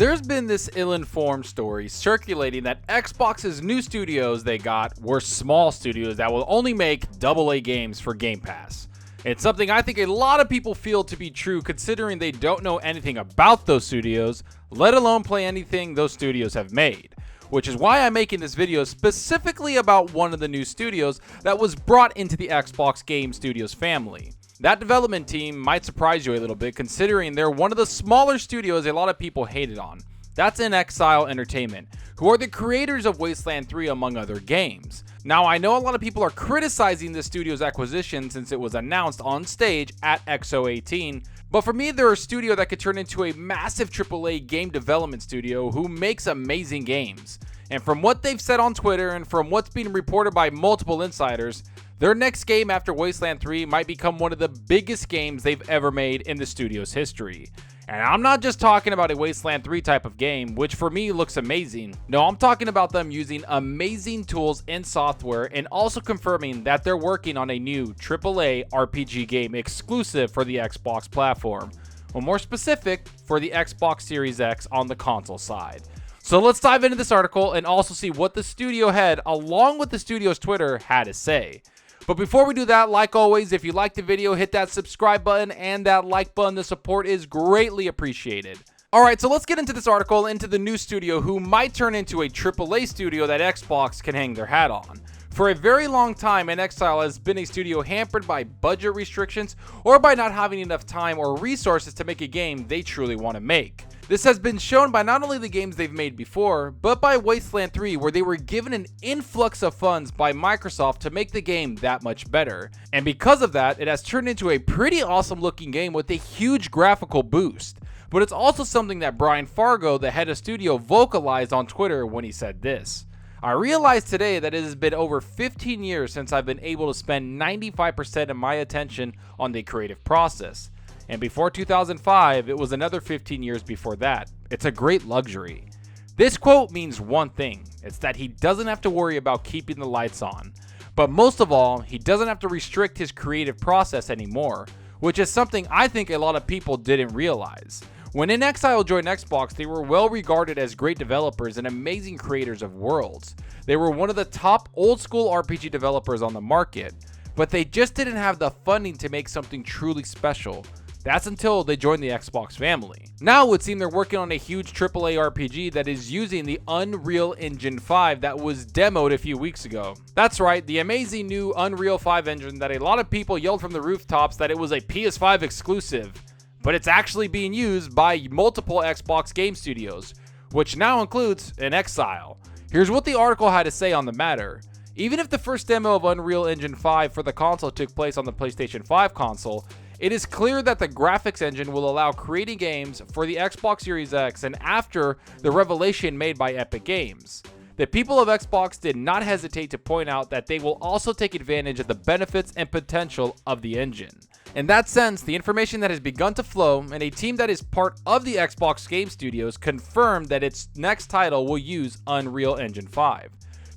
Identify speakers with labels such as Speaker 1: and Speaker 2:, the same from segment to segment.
Speaker 1: There's been this ill-informed story circulating that Xbox's new studios they got were small studios that will only make AA games for Game Pass. It's something I think a lot of people feel to be true considering they don't know anything about those studios, let alone play anything those studios have made. Which is why I'm making this video specifically about one of the new studios that was brought into the Xbox Game Studios family. That development team might surprise you a little bit considering they're one of the smaller studios a lot of people hated on. That's inXile Entertainment, who are the creators of Wasteland 3 among other games. Now I know a lot of people are criticizing this studio's acquisition since it was announced on stage at XO18, but for me they're a studio that could turn into a massive AAA game development studio who makes amazing games. And from what they've said on Twitter and from what's being reported by multiple insiders, their next game after Wasteland 3 might become one of the biggest games they've ever made in the studio's history. And I'm not just talking about a Wasteland 3 type of game, which for me looks amazing. No, I'm talking about them using amazing tools and software and also confirming that they're working on a new AAA RPG game exclusive for the Xbox platform. Or more specific, for the Xbox Series X on the console side. So let's dive into this article and also see what the studio head, along with the studio's Twitter, had to say. But before we do that, like always, if you liked the video, hit that subscribe button and that like button. The support is greatly appreciated. Alright, so let's get into this article, into the new studio who might turn into a AAA studio that Xbox can hang their hat on. For a very long time, inXile has been a studio hampered by budget restrictions or by not having enough time or resources to make a game they truly want to make. This has been shown by not only the games they've made before, but by Wasteland 3 where they were given an influx of funds by Microsoft to make the game that much better. And because of that, it has turned into a pretty awesome looking game with a huge graphical boost. But it's also something that Brian Fargo, the head of studio, vocalized on Twitter when he said this. I realized today that it has been over 15 years since I've been able to spend 95% of my attention on the creative process. And before 2005, it was another 15 years before that. It's a great luxury. This quote means one thing. It's that he doesn't have to worry about keeping the lights on. But most of all, he doesn't have to restrict his creative process anymore, which is something I think a lot of people didn't realize. When inXile joined Xbox, they were well regarded as great developers and amazing creators of worlds. They were one of the top old school RPG developers on the market, but they just didn't have the funding to make something truly special. That's until they joined the Xbox family. Now it would seem they're working on a huge AAA RPG that is using the Unreal Engine 5 that was demoed a few weeks ago. That's right, the amazing new Unreal 5 engine that a lot of people yelled from the rooftops that it was a PS5 exclusive. But it's actually being used by multiple Xbox game studios, which now includes inXile. Here's what the article had to say on the matter. Even if the first demo of Unreal Engine 5 for the console took place on the PlayStation 5 console, it is clear that the graphics engine will allow creating games for the Xbox Series X and after the revelation made by Epic Games. The people of Xbox did not hesitate to point out that they will also take advantage of the benefits and potential of the engine. In that sense, the information that has begun to flow and a team that is part of the Xbox Game Studios confirmed that its next title will use Unreal Engine 5.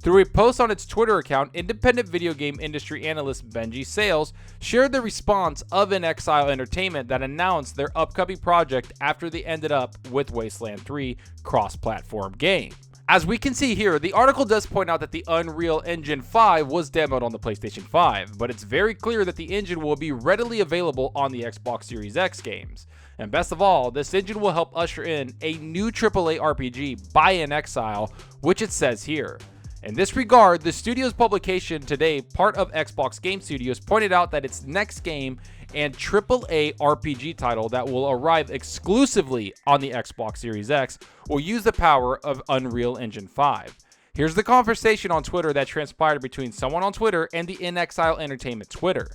Speaker 1: Through a post on its Twitter account, independent video game industry analyst Benji Sales shared the response of inXile Entertainment that announced their upcoming project after they ended up with Wasteland 3 cross-platform game. As we can see here, the article does point out that the Unreal Engine 5 was demoed on the PlayStation 5, but it's very clear that the engine will be readily available on the Xbox Series X games. And best of all, this engine will help usher in a new AAA RPG by inXile, which it says here. In this regard, the studio's publication today, part of Xbox Game Studios, pointed out that its next game and AAA RPG title that will arrive exclusively on the Xbox Series X will use the power of Unreal Engine 5. Here's the conversation on Twitter that transpired between someone on Twitter and the inXile Entertainment Twitter.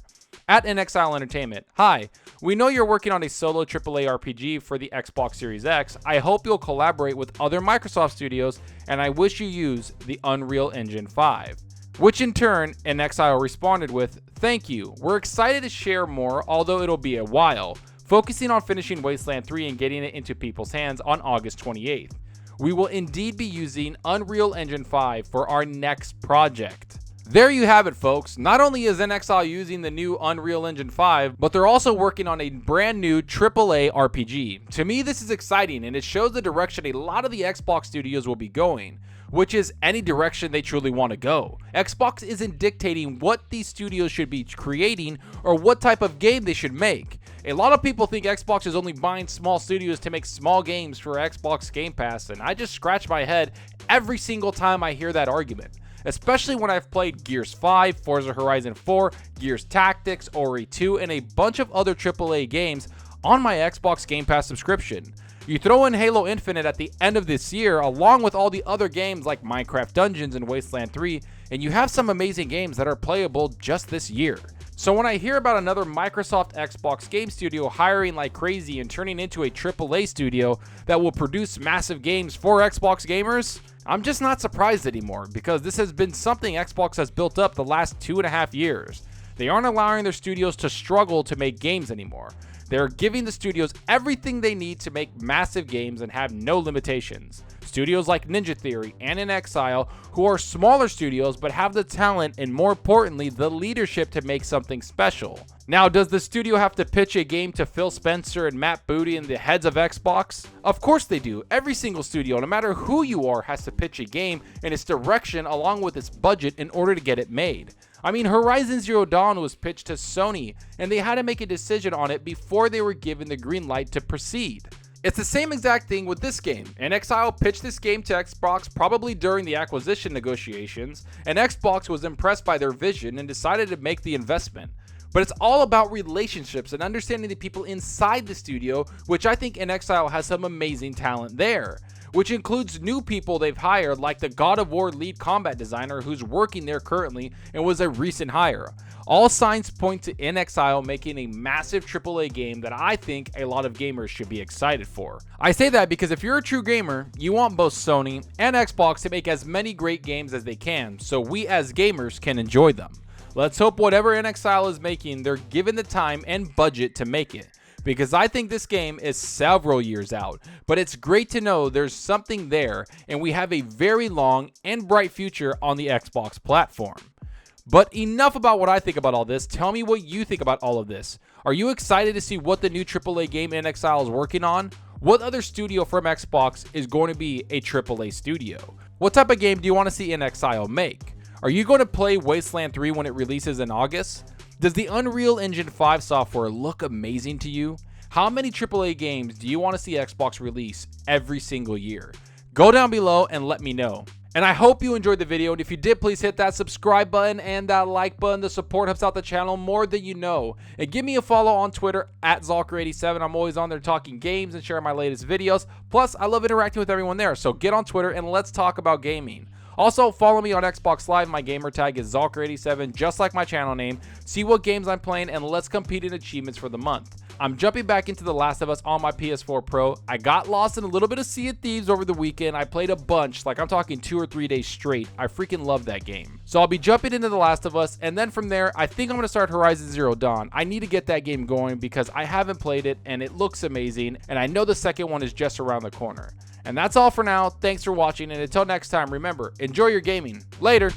Speaker 1: At inXile Entertainment, hi, we know you're working on a solo AAA RPG for the Xbox Series X. I hope you'll collaborate with other Microsoft studios, and I wish you use the Unreal Engine 5. Which in turn, inXile responded with, thank you, we're excited to share more, although it'll be a while, focusing on finishing Wasteland 3 and getting it into people's hands on August 28th. We will indeed be using Unreal Engine 5 for our next project. There you have it, folks. Not only is inXile using the new Unreal Engine 5, but they're also working on a brand new AAA RPG. To me, this is exciting, and it shows the direction a lot of the Xbox studios will be going, which is any direction they truly want to go. Xbox isn't dictating what these studios should be creating or what type of game they should make. A lot of people think Xbox is only buying small studios to make small games for Xbox Game Pass, and I just scratch my head every single time I hear that argument. Especially when I've played Gears 5, Forza Horizon 4, Gears Tactics, Ori 2, and a bunch of other AAA games on my Xbox Game Pass subscription. You throw in Halo Infinite at the end of this year, along with all the other games like Minecraft Dungeons and Wasteland 3, and you have some amazing games that are playable just this year. So when I hear about another Microsoft Xbox game studio hiring like crazy and turning into a AAA studio that will produce massive games for Xbox gamers, I'm just not surprised anymore, because this has been something Xbox has built up the last 2.5 years. They aren't allowing their studios to struggle to make games anymore. They're giving the studios everything they need to make massive games and have no limitations. Studios like Ninja Theory and inXile, who are smaller studios but have the talent and, more importantly, the leadership to make something special. Now, does the studio have to pitch a game to Phil Spencer and Matt Booty and the heads of Xbox? Of course they do. Every single studio, no matter who you are, has to pitch a game and its direction along with its budget in order to get it made. I mean, Horizon Zero Dawn was pitched to Sony, and they had to make a decision on it before they were given the green light to proceed. It's the same exact thing with this game. inXile pitched this game to Xbox probably during the acquisition negotiations, and Xbox was impressed by their vision and decided to make the investment. But it's all about relationships and understanding the people inside the studio, which I think inXile has some amazing talent there, which includes new people they've hired like the God of War lead combat designer who's working there currently and was a recent hire. All signs point to inXile making a massive AAA game that I think a lot of gamers should be excited for. I say that because if you're a true gamer, you want both Sony and Xbox to make as many great games as they can, so we as gamers can enjoy them. Let's hope whatever inXile is making, they're given the time and budget to make it, because I think this game is several years out, but it's great to know there's something there and we have a very long and bright future on the Xbox platform. But enough about what I think about all this. Tell me what you think about all of this. Are you excited to see what the new AAA game inXile is working on? What other studio from Xbox is going to be a AAA studio? What type of game do you want to see inXile make? Are you going to play Wasteland 3 when it releases in August? Does the Unreal Engine 5 software look amazing to you? How many AAA games do you want to see Xbox release every single year? Go down below and let me know. And I hope you enjoyed the video, and if you did, please hit that subscribe button and that like button. The support helps out the channel more than you know. And give me a follow on Twitter at Zalker87. I'm always on there talking games and sharing my latest videos. Plus, I love interacting with everyone there, so get on Twitter and let's talk about gaming. Also, follow me on Xbox Live. My gamer tag is Zalker87, just like my channel name. See what games I'm playing, and let's compete in achievements for the month. I'm jumping back into The Last of Us on my PS4 Pro. I got lost in a little bit of Sea of Thieves over the weekend. I played a bunch, like I'm talking 2 or 3 days straight. I freaking love that game. So I'll be jumping into The Last of Us, and then from there, I think I'm going to start Horizon Zero Dawn. I need to get that game going because I haven't played it, and it looks amazing, and I know the second one is just around the corner. And that's all for now. Thanks for watching, and until next time, remember, enjoy your gaming. Later!